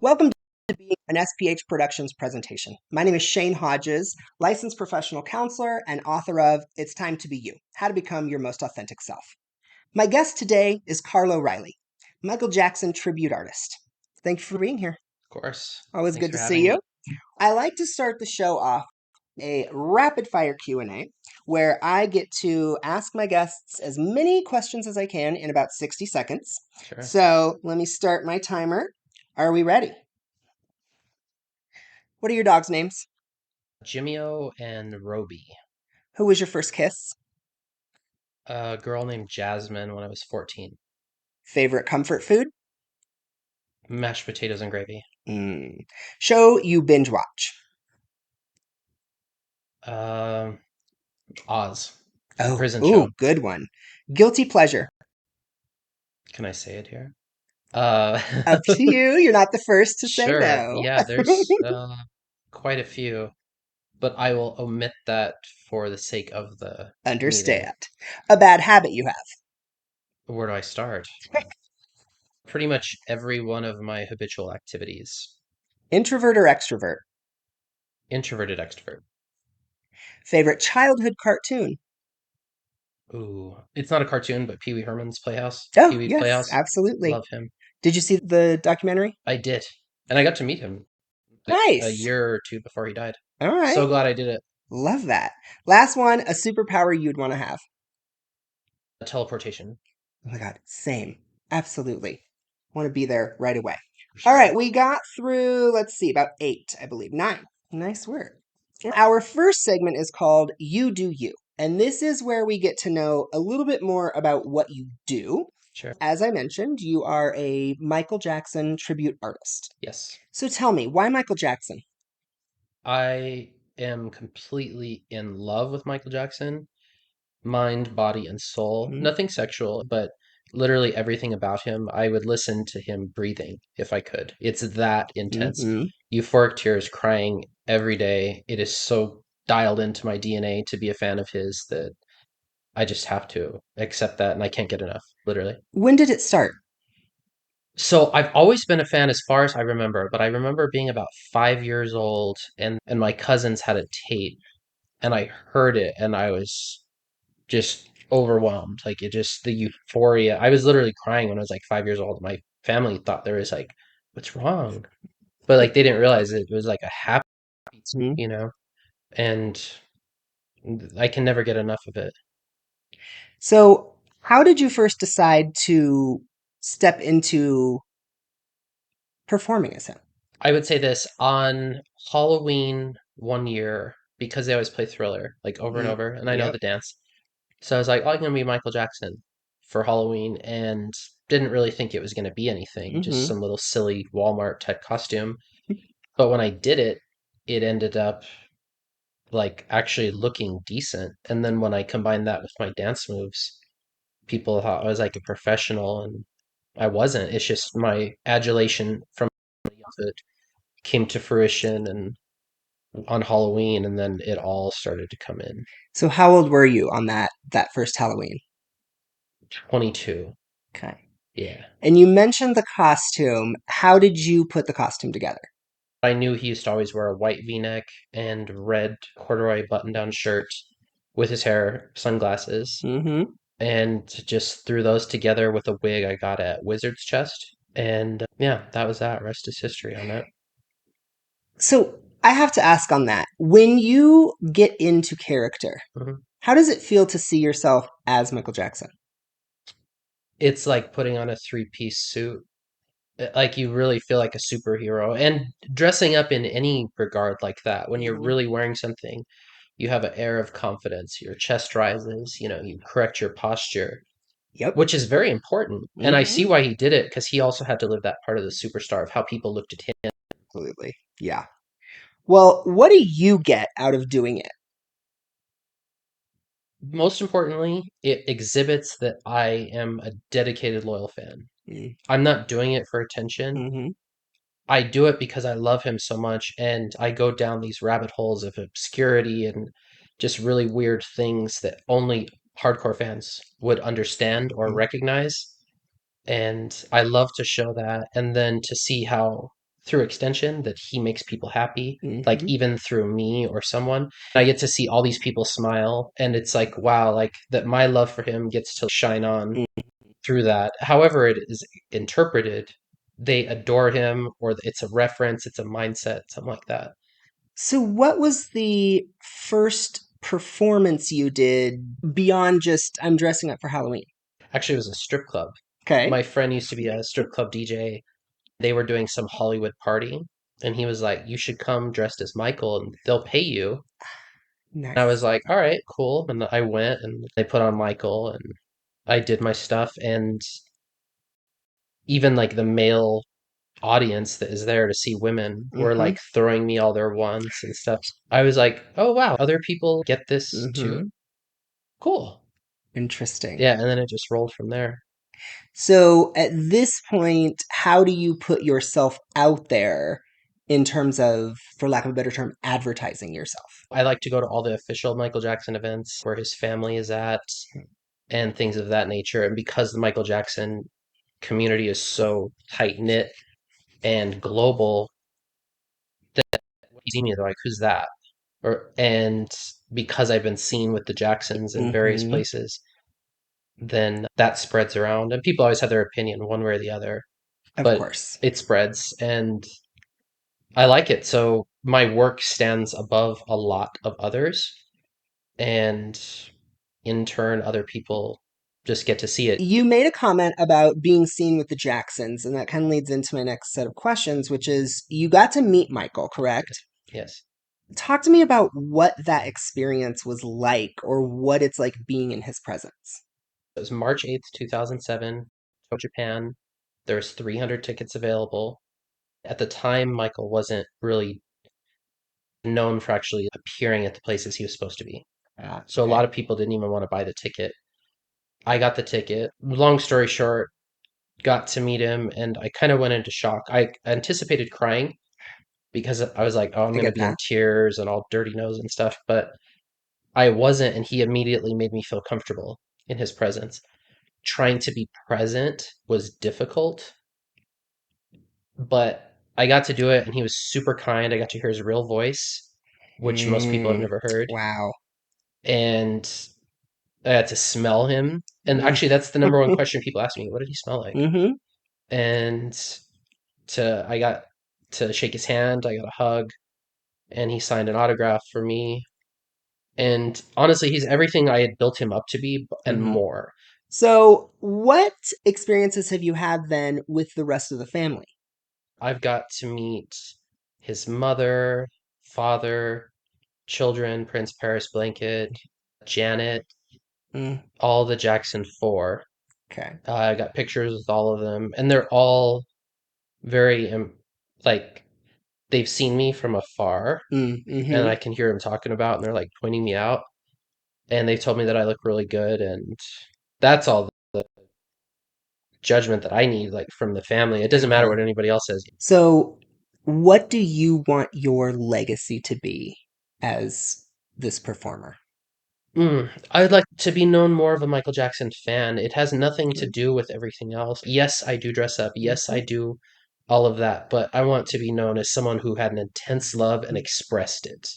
Welcome to being an SPH Productions presentation. My name is Shane Hodges, licensed professional counselor and author of It's Time to Be You, How to Become Your Most Authentic Self. My guest today is Carlo Riley, Micheal Jackson tribute artist. Thank you for being here. Of course. Always Thanks good for to see having you. me. I like to start the show off a rapid fire Q&A where I get to ask my guests as many questions as I can in about 60 seconds. Sure. So let me start my timer. Are we ready? What are your dogs' names? Jimio and Roby. Who was your first kiss? A girl named Jasmine when I was 14. Favorite comfort food? Mashed potatoes and gravy. Mm. Show you binge watch? Um, Oz. The Oh, prison ooh, show. good one. Guilty pleasure? Can I say it here? Uh, Up to you. You're not the first to say sure. no. Yeah, there's quite a few, but I will omit that for the sake of the meeting. Understand. A bad habit you have? Where do I start? Pretty much every one of my habitual activities. Introvert or extrovert? Introverted extrovert. Favorite childhood cartoon? Ooh, it's not a cartoon, but Pee Wee Herman's Playhouse. Oh, Pee Wee yes, Playhouse. absolutely. Love him. Did you see the documentary? I did. And I got to meet him a Nice. year or two before he died. All right. So glad I did it. Love that. Last one, a superpower you'd want to have. Teleportation. Oh my God, same. Absolutely. Want to be there right away. For All right, sure. we got through, let's see, about 8, I believe. 9. Nice work. Our first segment is called You Do You. And this is where we get to know a little bit more about what you do. Sure. As I mentioned, you are a Micheal Jackson tribute artist. Yes. So tell me, why Micheal Jackson? I am completely in love with Michael Jackson. Mind, body, and soul. Mm-hmm. Nothing sexual, but literally everything about him. I would listen to him breathing if I could. It's that intense. Mm-hmm. Euphoric tears, crying every day. It is so dialed into my DNA to be a fan of his that I just have to accept that, and I can't get enough, literally. When did it start? So I've always been a fan as far as I remember, but I remember being about 5 years old, and my cousins had a tape, and I heard it, and I was just overwhelmed. Like it just the euphoria. I was literally crying when I was like 5 years old. My family thought there was like, what's wrong? But like they didn't realize it was like a happy, Mhm. and I can never get enough of it. So, how did you first decide to step into performing as him? I would say this on Halloween one year because they always play Thriller like over and Mm, over, and I know yep. the dance. So I was like, oh, I'm gonna be Michael Jackson for Halloween, and didn't really think it was gonna be anything, just Hmm. some little silly Walmart type costume. But when I did it, it ended up like actually looking decent. And then when I combined that with my dance moves, people thought I was like a professional, and I wasn't. It's just my adulation from it came to fruition and on Halloween, and then it all started to come in. So, how old were you on that first Halloween? 22. Okay. Yeah. And you mentioned the costume. How did you put the costume together? I knew he used to always wear a white V-neck and red corduroy button-down shirt with his hair, sunglasses, Hmm. and just threw those together with a wig I got at Wizard's Chest. And yeah, that was that. Rest is history on that. So, I have to ask on that. When you get into character, Mhm. how does it feel to see yourself as Michael Jackson? It's like putting on a three-piece suit. Like you really feel like a superhero. And dressing up in any regard like that, when you're Hmm. really wearing something, you have an air of confidence. Your chest rises, you correct your posture, Yep. which is very important. And I see Hmm. why he did it because he also had to live that part of the superstar of how people looked at him. Absolutely. Yeah. Well, what do you get out of doing it? Most importantly, it exhibits that I am a dedicated, loyal fan. I'm not doing it for attention. Mm-hmm. I do it because I love him so much, and I go down these rabbit holes of obscurity and just really weird things that only hardcore fans would understand or recognize. And I love to show that, and then to see how, through extension, that he makes people happy, like Hmm. even through me or someone. I get to see all these people smile, and it's like, wow, like that my love for him gets to shine on through that. However, it is interpreted, they adore him, or it's a reference, it's a mindset, something like that. So, what was the first performance you did beyond just I'm dressing up for Halloween? Actually, it was a strip club. Okay. My friend used to be a strip club DJ. They were doing some Hollywood party, and he was like, "You should come dressed as Michael, and they'll pay you." And I was Nice. like, "All right, cool." And I went, and they put on Michael, and I did my stuff, and even like the male audience that is there to see women were Mm-hmm. like throwing me all their wands and stuff. I was like, "Oh wow, other people get this Mm-hmm. too? Cool." Interesting. Yeah, and then it just rolled from there. So, at this point, how do you put yourself out there in terms of, for lack of a better term, advertising yourself? I like to go to all the official Michael Jackson events where his family is at and things of that nature. And because the Michael Jackson community is so tight knit and global, when you see me, they're like, "Who's that?" And because I've been seen with the Jacksons in various Mm-hmm. places, then that spreads around, and people always have their opinion one way or the other, Of but course. it spreads, and I like it. So my work stands above a lot of others, and in turn, other people just get to see it. You made a comment about being seen with the Jacksons, and that kind of leads into my next set of questions, which is you got to meet Michael, correct? Yes. Talk to me about what that experience was like or what it's like being in his presence. It was March 8th, 2007, Japan. There's 300 tickets available. At the time, Michael wasn't really known for actually appearing at the places he was supposed to be. Ah, So a okay. lot of people didn't even want to buy the ticket. I got the ticket. Long story short, got to meet him, and I kind of went into shock. I anticipated crying because I was like, oh, I'm I going to get be in that. tears and all dirty nose and stuff. But I wasn't, and he immediately made me feel comfortable in his presence. Trying to be present was difficult, but I got to do it, and he was super kind. I got to hear his real voice, which most people have Mm, never heard. wow. And I got to smell him. And Mm. actually, that's the number one question people ask me. What did he smell like? Hmm. And I got to shake his hand. I got a hug, and he signed an autograph for me. And honestly, he's everything I had built him up to be and Hmm. more. So, what experiences have you had then with the rest of the family? I've got to meet his mother, father, children, Prince Paris Blanket, Janet, Mm, all the Jackson Four. okay. I got pictures with all of them, and they're all very like they've seen me from afar, and Mm-hmm. I can hear them talking about, and they're like pointing me out, and they've told me that I look really good, and that's all the judgment that I need, like from the family. It doesn't matter Uh-huh. what anybody else says. So, what do you want your legacy to be as this performer? I'd like to be known more of a Michael Jackson fan. It has nothing to do with everything else. Yes, I do dress up. Yes, I Mhm. do all of that, but I want to be known as someone who had an intense love and expressed it.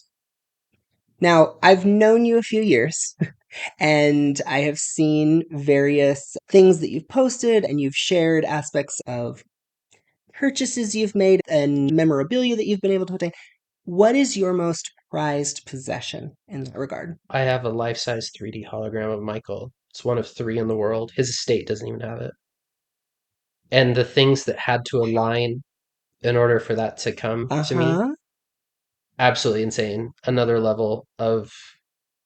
Now, I've known you a few years and I have seen various things that you've posted and you've shared aspects of purchases you've made and memorabilia that you've been able to obtain. What is your most prized possession in that regard? I have a life-size 3D hologram of Michael. It's one of three in the world. His estate doesn't even have it. And the things that had to align in order for that to come Uh to me, huh. absolutely insane. Another level of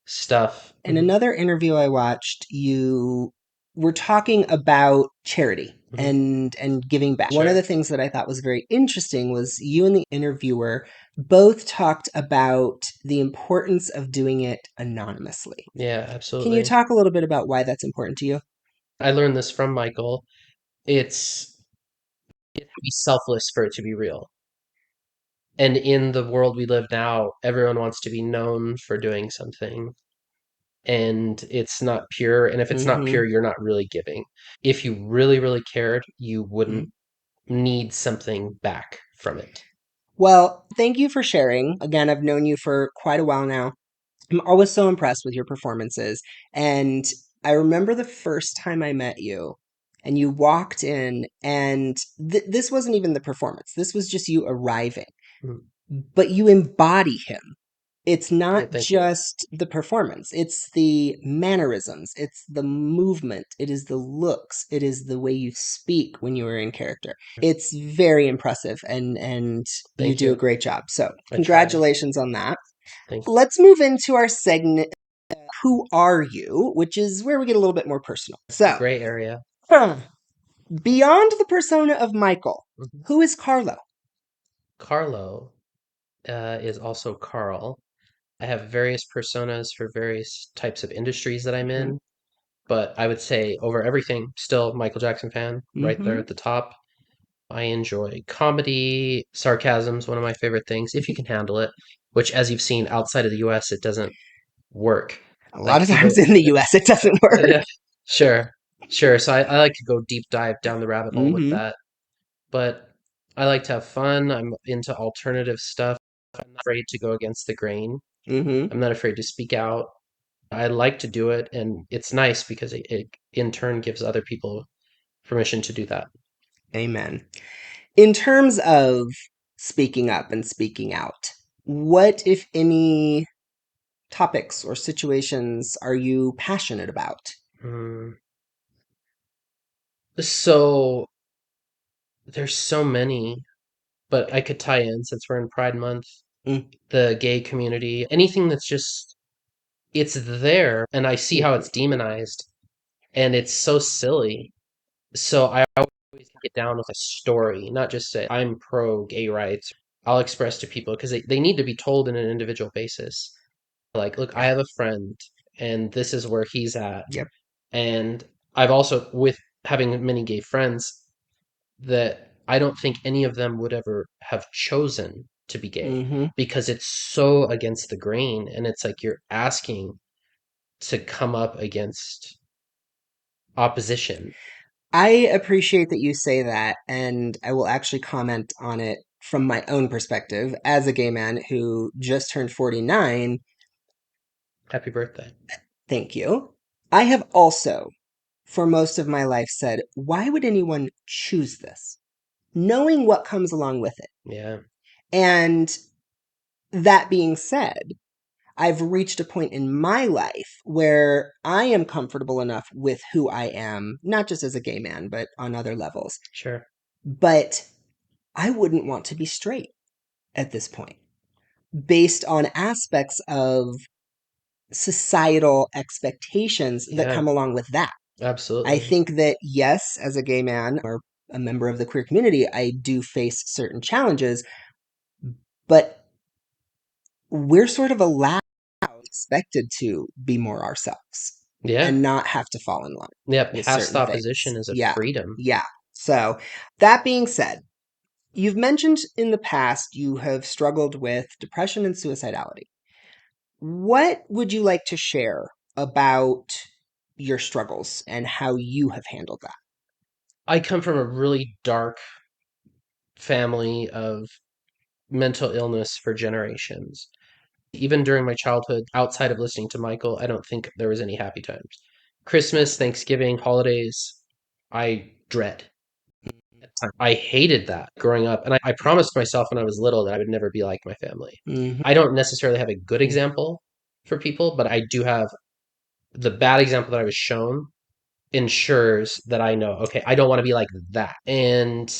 stuff. In another interview I watched, you were talking about charity Hmm. and giving back. One of Sure. the things that I thought was very interesting was you and the interviewer both talked about the importance of doing it anonymously. Yeah, Can you absolutely. talk a little bit about why that's important to you? I learned this from Michael. It's it has to be selfless for it to be real. And in the world we live now, everyone wants to be known for doing something. and it's not pure. And if it's not Mm-hmm. pure, you're not really giving. If you really, really cared, you Mm-hmm. wouldn't need something back from it. Well, thank you for sharing. Again, I've known you for quite a while now. I'm always so impressed with your performances. And I remember the first time I met you, and you walked in, and this wasn't even the performance. This was just you arriving, Mm. but you embody him. It's Oh, not thank you. just the performance, it's the mannerisms, it's the movement, it is the looks, it is the way you speak when you are in character. It's very impressive, and you Thank do a you. great job. So, I try. congratulations on that. Thank you. Let's move into our segment, Who Are You? Which is where we get a little bit more personal. The So, gray area. huh, beyond the persona of Michael, Mhm. who is Carlo? Carlo is also Carl. I have various personas for various types of industries that I'm Mm-hmm. in, but I would say over everything, still Michael Jackson fan, right there Mm-hmm. at the top. I enjoy comedy. Sarcasm's one of my favorite things, if you can handle it, which, as you've seen outside of the US, it doesn't work. A lot Like of times people, in the US, it doesn't work. yeah, sure, sure. So I like to go deep dive down the rabbit hole with Mm-hmm. that. But I like to have fun. I'm into alternative stuff. I'm not afraid to go against the grain. Mm-hmm. I'm not afraid to speak out. I like to do it, and it's nice because it in turn gives other people permission to do that. Amen. In terms of speaking up and speaking out, what, if any, topics or situations are you passionate about? Mm. So there's so many, but I could tie in since we're in Pride Month, Mm, the gay community, anything that's just it's there, and I see how mhm, it's demonized, and it's so silly. So I always get down with a story, not just say I'm pro gay rights. I'll express to people because they need to be told in an individual basis. Like, look, I yeah. have a friend, and this is where he's at. Yep. And I've also, with having many gay friends, that I don't think any of them would ever have chosen to be gay Hmm. because it's so against the grain. And it's like you're asking to come up against opposition. I appreciate that you say that, and I will actually comment on it from my own perspective as a gay man who just turned 49. Happy birthday. Thank you. I have also, for most of my life, said, why would anyone choose this? Knowing what comes along with it. Yeah, And that being said, I've reached a point in my life where I am comfortable enough with who I am, not just as a gay man, but on other levels. sure. But I wouldn't want to be straight at this point, based on aspects of societal expectations that Yeah, come along with that. I absolutely. think that, yes, as a gay man or a member of the queer community, I do face certain challenges, but we're sort of allowed, expected to be more ourselves Yeah. and not have to fall in line Yeah, with past certain opposition things. is a Yeah. freedom. Yeah. So, that being said, you've mentioned in the past you have struggled with depression and suicidality. What would you like to share about your struggles and how you have handled that? I come from a really dark family of mental illness for generations. Even during my childhood, outside of listening to Michael, I don't think there was any happy times. Christmas, Thanksgiving, holidays, I dread. I hated that growing up. And I promised myself when I was little that I would never be like my family. Mm-hmm. I don't necessarily have a good example for people, but I do have the bad example that I was shown ensures that I know, okay, I don't want to be like that. And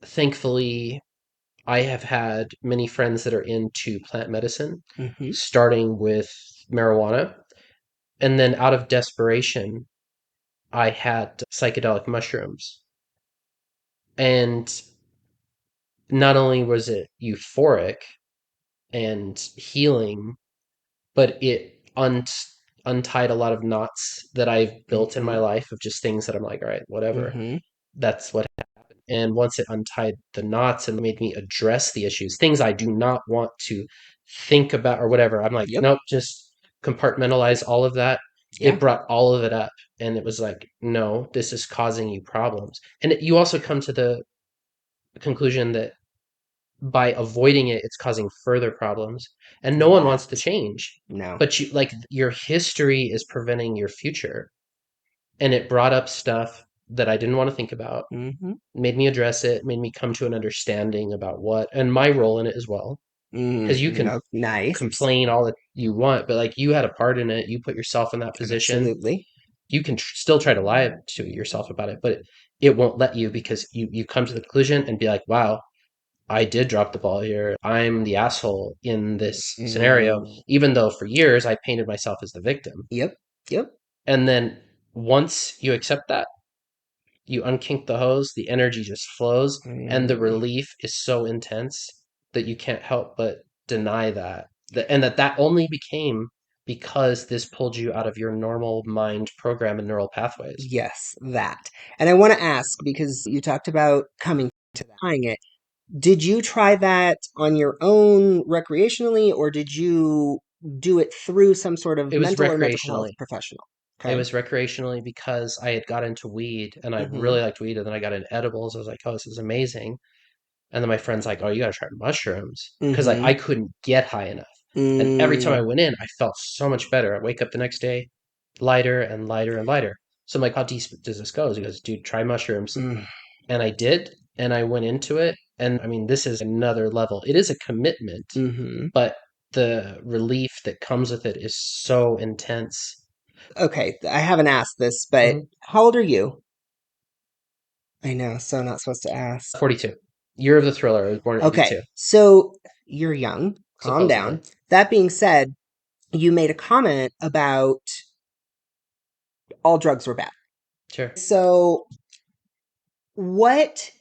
thankfully, I have had many friends that are into plant medicine, Mm-hmm. starting with marijuana. And then out of desperation, I had psychedelic mushrooms. And not only was it euphoric and healing, but it untied a lot of knots that I've built in my Mm-hmm. life of just things that I'm like, all right, whatever. Mm-hmm. That's what happened. And once it untied the knots and made me address the issues, things I do not want to think about or whatever, I'm like, Yep. nope, just compartmentalize all of that, it Yeah. brought all of it up. And it was like, no, this is causing you problems. And you also come to the conclusion that by avoiding it, it's causing further problems. And no one wants to Correct. change. No. But you like your history is preventing your future. And it brought up stuff that I didn't want to think about, Mm-hmm. made me address it, made me come to an understanding about what and my role in it as well. Because you can No. Nice. complain all that you want, but like you had a part in it, you put yourself in that position. Absolutely. You can still try to lie to yourself about it, but it won't let you because you come to the conclusion and be like, wow, I did drop the ball here. I'm the asshole in this scenario, Mm. even though for years I painted myself as the victim. Yep. Yep. And then once you accept that, you unkink the hose, the energy just flows, and the Mm. relief is so intense that you can't help but deny that. And that only became because this pulled you out of your normal mind program and neural pathways. Yes, that. And I want to ask because you talked about coming to that, trying it. Did you try that on your own recreationally, or did you do it through some sort of It was mental or mental health recreationally. professional? It Okay. was recreationally because I had got into weed and I Mm-hmm. really liked weed, and then I got into edibles. I was like, oh, this is amazing. And then my friend's like, oh, you gotta try mushrooms. Because I Mm-hmm. couldn't get high enough. And every time I Mm, went in, I felt so much better. I wake up the next day, lighter and lighter and lighter. So I'm like, how deep does this go? He goes, dude, try mushrooms. mm, And I did, and I went into it. And I mean, this is another level. It is a commitment, mm-hmm. but the relief that comes with it is so intense. Okay, I haven't asked this, but Mhm. how old are you? I know, so not supposed to ask. 42. Year of the Thriller. I was born in Okay, 82, so you're young. Calm supposedly. down. That being said, you made a comment about all drugs were bad. Sure. So, what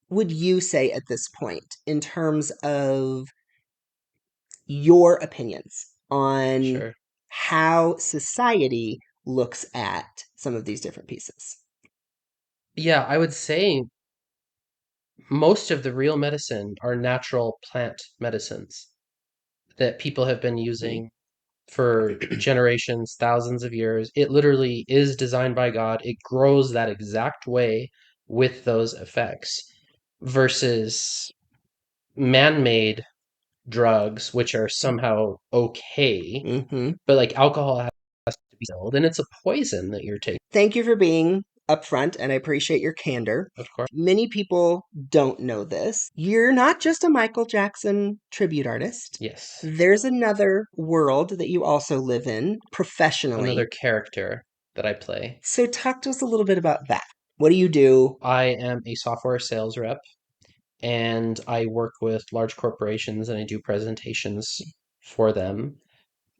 would you say at this point in terms of your opinions on Sure. how society looks at some of these different pieces? Yeah, I would say most of the real medicine are natural plant medicines that people have been Mm. using for generations, thousands of years. It literally is designed by God. It grows that exact way with those effects versus man-made drugs, which are somehow okay, Hmm. but like alcohol has to be sold, and it's a poison that you're taking, Thank you for being upfront, and I appreciate your candor. of course. Many people don't know this. You're not just a Michael Jackson tribute artist. Yes. There's another world that you also live in Another professionally. character that I play. So, talk to us a little bit about that. What do you do? I am a software sales rep and I work with large corporations and I do presentations for them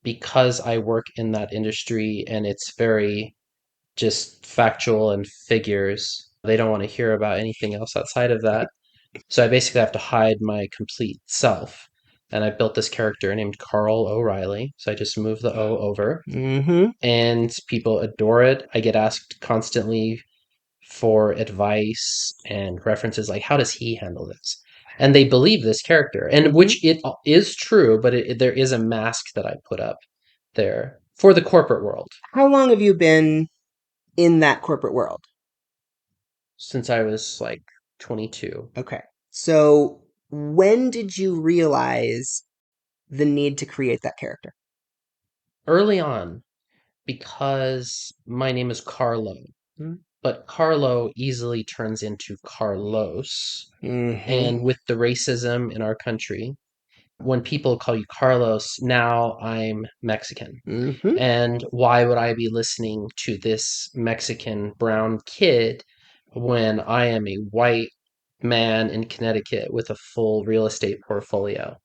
because I work in that industry and it's very just factual and figures. They don't want to hear about anything else outside of that. So I basically have to hide my complete self. And I built this character named Carl O'Reilly. So I just move the O over Mm-hmm. and people adore it. I get asked constantly for advice and references like how does he handle this, and they believe this character, and Mm-hmm. which it is true, but there is a mask that I put up there for the corporate world How long have you been in that corporate world? since I was like 22. Okay. So, when did you realize the need to create that character? Early on, because my name is Carlo, but Carlo easily turns into Carlos, Mm-hmm. and with the racism in our country, when people call you Carlos, now I'm Mexican. Mm-hmm. And why would I be listening to this Mexican brown kid when I am a white man in Connecticut with a full real estate portfolio?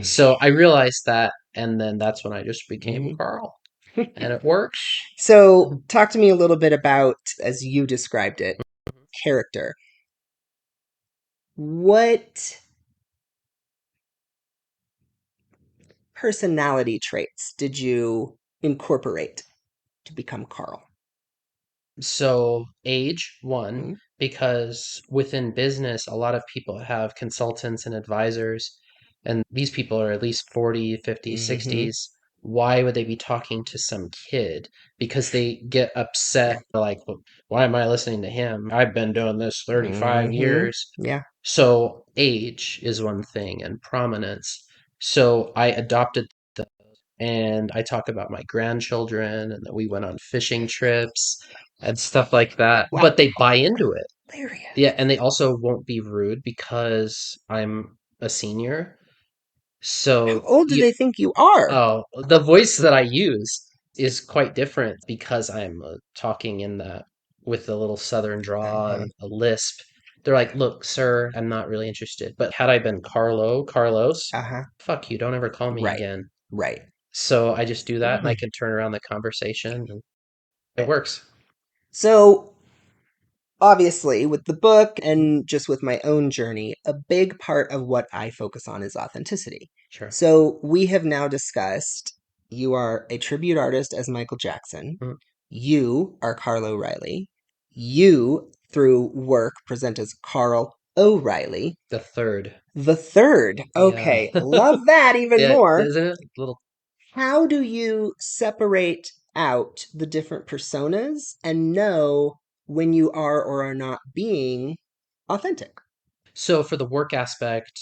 So I realized that, and then that's when I just became Mm-hmm. Carl, and it works. So, talk to me a little bit about, as you described it, character. What personality traits did you incorporate to become Carl? So, age, one, Mm-hmm. because within business, a lot of people have consultants and advisors, and these people are at least 40, 50, Mm-hmm. 60s. why would they be talking to some kid? Because they get upset, Yeah. like, "Well, why am I listening to him? I've been doing this 35 Mm-hmm. years." Yeah. So age is one thing and prominence. So I adopted them and I talk about my grandchildren and that we went on fishing trips and stuff like that. Wow. But they buy into it. Hilarious. Yeah, and they also won't be rude because I'm a senior. How So old do you, they think you are? oh, the voice that I use is quite different because I'm talking in that with a little southern draw Uh-huh. and a lisp. They're like, "Look, sir, I'm not really interested." But had I been Carlos, Uh-huh. fuck you, don't ever call me Right. again. Right. So I just do that and I Mhm. can turn around the conversation and it works. So obviously, with the book and just with my own journey, a big part of what I focus on is authenticity. Sure. So we have now discussed you are a tribute artist as Michael Jackson. Mhm. You are Carlo Riley. You, through work, present as Carl O'Reilly. The third. The third. Yeah. Okay, love that even Yeah, more. isn't it? Little. How do you separate out the different personas and know when you are or are not being authentic? So for the work aspect,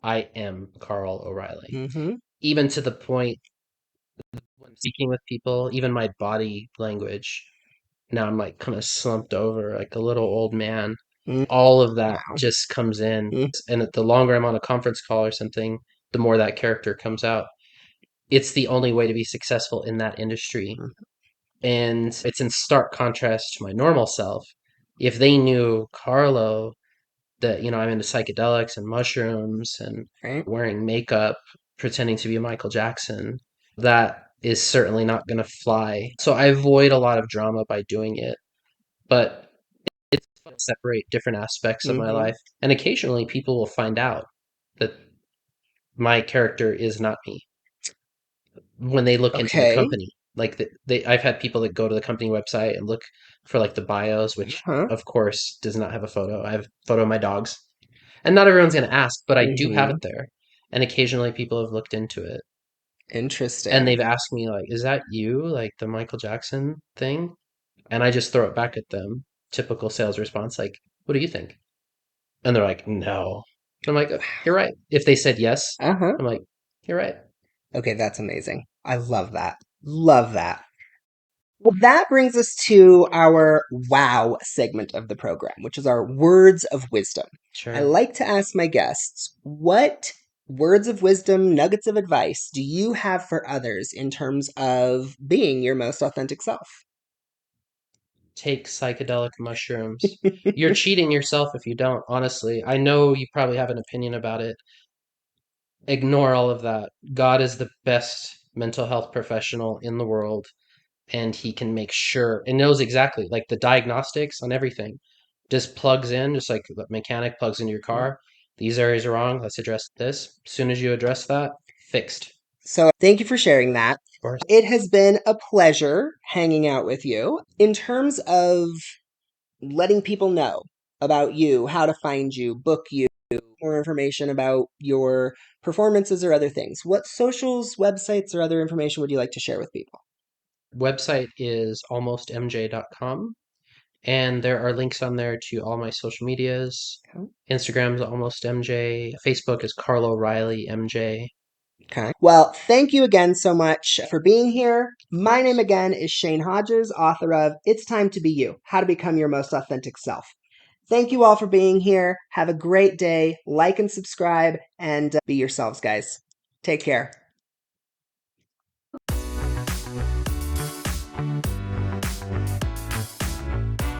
I am Carl O'Reilly. Mm-hmm. Even to the point when speaking with people, even my body language, now I'm like kind of slumped over like a little old man. Mm, All of that wow. just comes in. Mm, And the longer I'm on a conference call or something, the more that character comes out. It's the only way to be successful in that industry. mm, And it's in stark contrast to my normal self. If they knew Carlo, that, I'm into psychedelics and mushrooms and right? wearing makeup, pretending to be Michael Jackson, that is certainly not going to fly. So I avoid a lot of drama by doing it, but it's fun to separate different aspects of my Mm-hmm. life. And occasionally people will find out that my character is not me when they look into the Okay. company. Like I've had people that go to the company website and look for like the bios, which Huh. of course does not have a photo. I have a photo of my dogs, and not everyone's going to ask, but I do have Mm-hmm. it there. And occasionally people have looked into it and Interesting. they've asked me like, "Is that you? Like the Michael Jackson thing?" And I just throw it back at them. Typical sales response, like, "What do you think?" And they're like, "No." I'm like, "You're right." If they said yes, Uh-huh. I'm like, "You're right." Okay, that's amazing. I love that. Love that. Well, that brings us to our wow segment of the program, which is our words of wisdom. I Sure. like to ask my guests, what words of wisdom, nuggets of advice do you have for others in terms of being your most authentic self? Take psychedelic mushrooms. You're cheating yourself if you don't, honestly. I know you probably have an opinion about it. Ignore all of that. God is the best mental health professional in the world, and he can make sure and knows exactly like the diagnostics on everything. Just plugs in, just like the mechanic plugs into your car. These areas are wrong. Let's address this. As soon as you address that, fixed. So, thank you for sharing that. Of course. It has been a pleasure hanging out with you. In terms of letting people know about you, how to find you, book you, more information about your performances or other things, what socials, websites, or other information would you like to share with people? Website is almostmj.com. And there are links on there to all my social medias. Okay. Instagram's almost MJ. Facebook is Carlo Riley MJ. Okay. Well, thank you again so much for being here. Of My name course. again is Shane Hodges, author of It's Time to Be You, How to Become Your Most Authentic Self. Thank you all for being here. Have a great day. Like and subscribe and be yourselves, guys. Take care.